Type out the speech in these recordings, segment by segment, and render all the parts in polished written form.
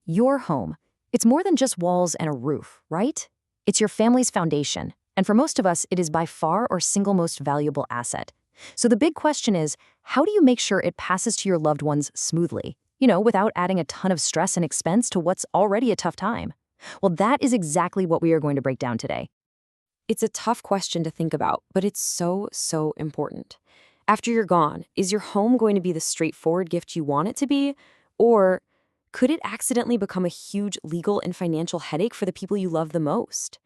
Your home. It's more than just walls and a roof, right? It's your family's foundation. And for most of us, it is by far our single most valuable asset. So the big question is, how do you make sure it passes to your loved ones smoothly? Without adding a ton of stress and expense to what's already a tough time. Well, that is exactly what we are going to break down today. It's a tough question to think about, but it's so, so important. After you're gone, is your home going to be the straightforward gift you want it to be? Or could it accidentally become a huge legal and financial headache for the people you love the most?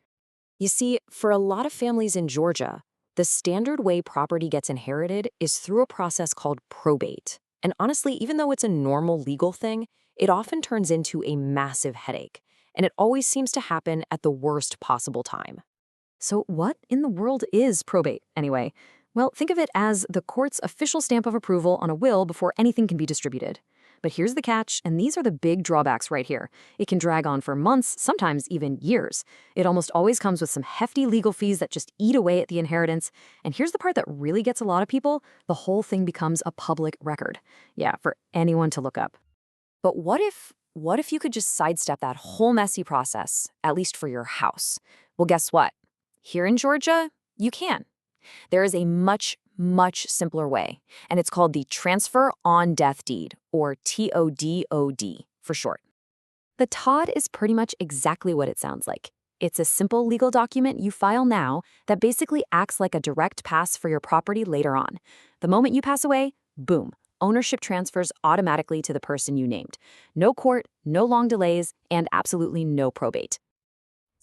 You see, for a lot of families in Georgia, the standard way property gets inherited is through a process called probate. And honestly, even though it's a normal legal thing, it often turns into a massive headache. And it always seems to happen at the worst possible time. So what in the world is probate, anyway? Well, think of it as the court's official stamp of approval on a will before anything can be distributed. But here's the catch, and these are the big drawbacks right here. It can drag on for months, sometimes even years. It almost always comes with some hefty legal fees that just eat away at the inheritance. And here's the part that really gets a lot of people: the whole thing becomes a public record. Yeah, for anyone to look up. But what if you could just sidestep that whole messy process, at least for your house? Well, guess what? Here in Georgia, you can. There is a much, much simpler way, and it's called the Transfer on Death Deed, or TODOD for short. The TOD is pretty much exactly what it sounds like. It's a simple legal document you file now that basically acts like a direct pass for your property later on. The moment you pass away, boom, ownership transfers automatically to the person you named. No court, no long delays, and absolutely no probate.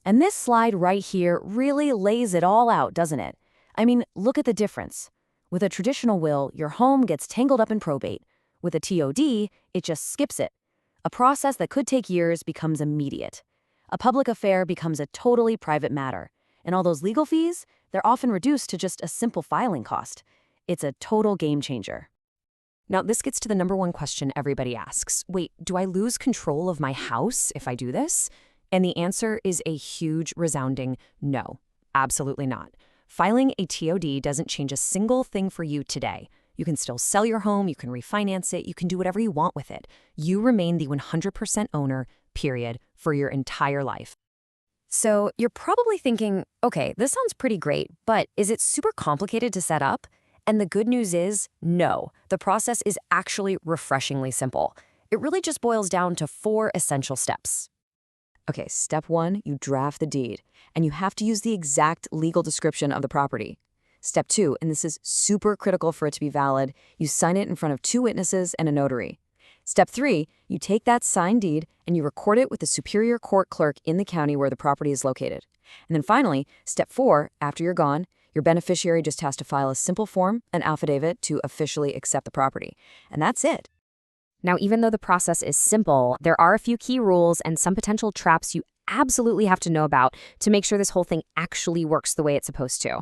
And this slide right here really lays it all out, doesn't it? I mean, look at the difference. With a traditional will, your home gets tangled up in probate. With a TOD, it just skips it. A process that could take years becomes immediate. A public affair becomes a totally private matter. And all those legal fees, they're often reduced to just a simple filing cost. It's a total game changer. Now, this gets to the number one question everybody asks. Wait, do I lose control of my house if I do this? And the answer is a huge, resounding no. Absolutely not. Filing a TOD doesn't change a single thing for you today. You can still sell your home, you can refinance it, you can do whatever you want with it. You remain the 100% owner, period, for your entire life. So you're probably thinking, okay, this sounds pretty great, but is it super complicated to set up? And the good news is, no. The process is actually refreshingly simple. It really just boils down to 4 essential steps. Okay, step 1, you draft the deed, and you have to use the exact legal description of the property. Step 2, and this is super critical for it to be valid, you sign it in front of 2 witnesses and a notary. Step 3, you take that signed deed and you record it with the Superior Court clerk in the county where the property is located. And then finally, step 4, after you're gone, your beneficiary just has to file a simple form, an affidavit, to officially accept the property. And that's it. Now, even though the process is simple, there are a few key rules and some potential traps you absolutely have to know about to make sure this whole thing actually works the way it's supposed to.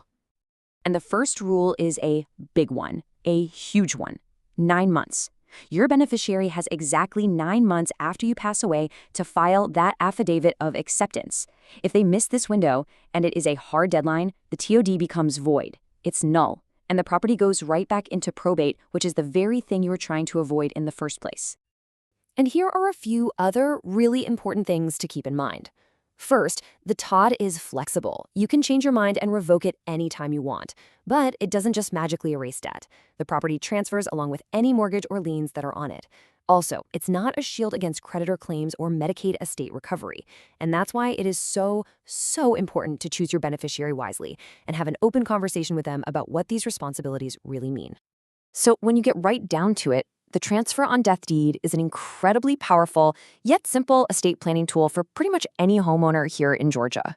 And the first rule is a big one, a huge one: 9 months. Your beneficiary has exactly 9 months after you pass away to file that affidavit of acceptance. If they miss this window, and it is a hard deadline, the TOD becomes void. It's null. And the property goes right back into probate, which is the very thing you were trying to avoid in the first place. And here are a few other really important things to keep in mind. First, the TOD is flexible. You can change your mind and revoke it anytime you want. But it doesn't just magically erase debt. The property transfers along with any mortgage or liens that are on it. Also, it's not a shield against creditor claims or Medicaid estate recovery. And that's why it is so important to choose your beneficiary wisely and have an open conversation with them about what these responsibilities really mean. So when you get right down to it, the Transfer on Death Deed is an incredibly powerful, yet simple estate planning tool for pretty much any homeowner here in Georgia.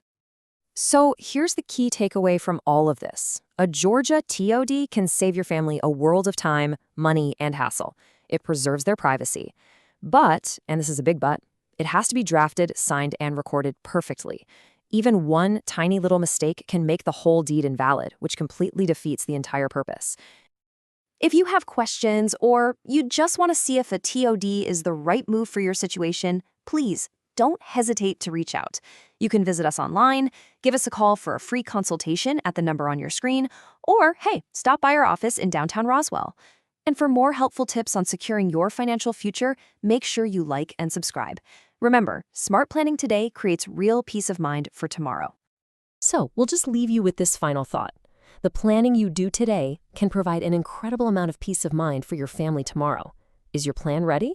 So here's the key takeaway from all of this. A Georgia TOD can save your family a world of time, money, and hassle. It preserves their privacy. But, and this is a big but, it has to be drafted, signed, and recorded perfectly. Even one tiny little mistake can make the whole deed invalid, which completely defeats the entire purpose. If you have questions or you just want to see if a TOD is the right move for your situation, please don't hesitate to reach out. You can visit us online, give us a call for a free consultation at the number on your screen, or hey, stop by our office in downtown Roswell. And for more helpful tips on securing your financial future, make sure you like and subscribe. Remember, smart planning today creates real peace of mind for tomorrow. So, we'll just leave you with this final thought. The planning you do today can provide an incredible amount of peace of mind for your family tomorrow. Is your plan ready?